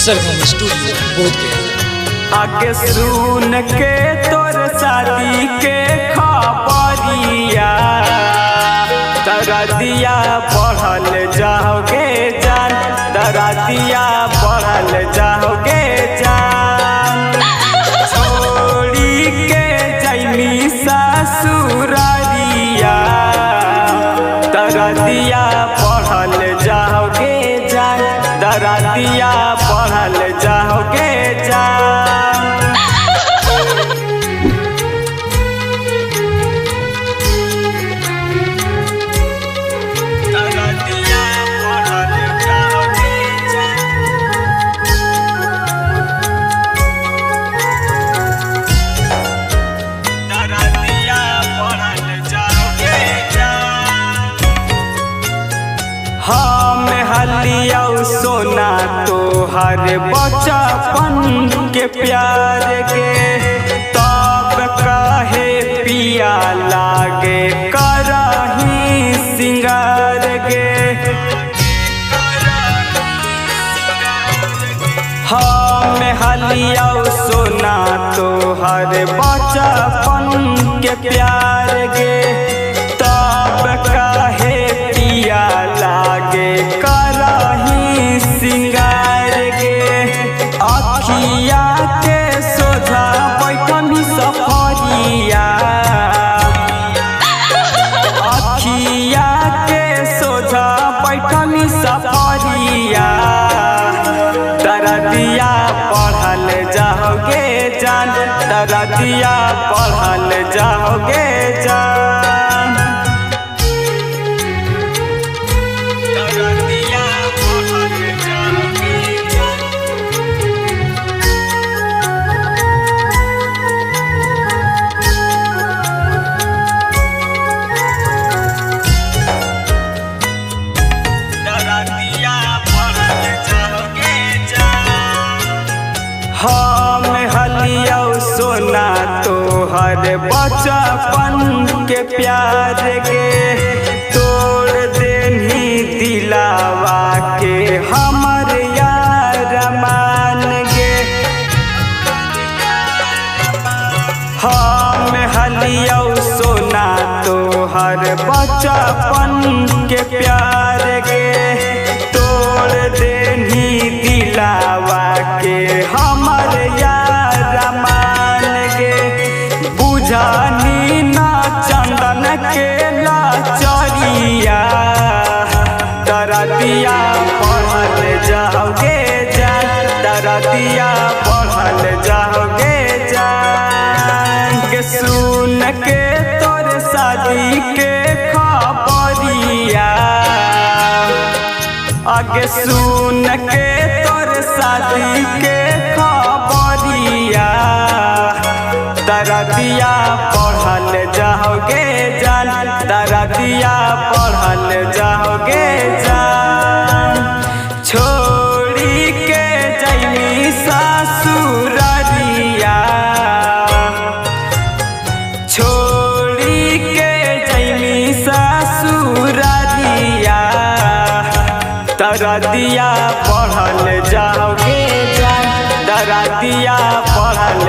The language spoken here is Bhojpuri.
सरगम स्टूडियो बोधगया। आगे सुन के तोर शादी के खबरिया दरदिया बढ़ल जाओगे जान, दरदिया बढ़ल जाओगे जान। छोड़ी के जैमी ससुरारिया दरदिया बढ़ल जाओगे जान, दरदिया बढ़ल जाओगे जान। हम हलिया सोना तोहर बचपन के प्यार के, तब कहे पिया लागे करही सिंगार के। हम हलिया सोना तोहर बचपन के प्यार के, तब कहे पिया लागे करही सिंगार के। अखिया के सोझा बैठनी सफरिया, अखिया के सोझा बैठनी सफरिया दरदिया बढ़ल जाओगे जान, दरदिया बढ़ल जाओगे जान। दरदिया बढ़ल जाओगे जान। दरदिया बढ़ल जाओगे जान। हम हलिया सोना तोहर बचपन के प्यार के, तोड़ देनी दिलावा के हमर यार मान गे। हम हलिया सोना तोहर बचपन के प्यार के, तोड़ देनी दिलावा के हमर यार मान गे। बुझानी ना चंदन के लाचरिया दरदिया बढ़ल जाओगे जान, दरदिया बढ़ल जाओगे जान। के सुन के तोर शादी के खबरिया, आगे सुन के तोर शादी के खबरिया दरदिया बढ़ल जाओगे जान, दरदिया बढ़ल जाओगे जान। छोड़ी के जैमी ससुरारिया, छोड़ी के जैमी ससुरारिया दरदिया बढ़ल जाओगे जान, दरदिया बढ़ल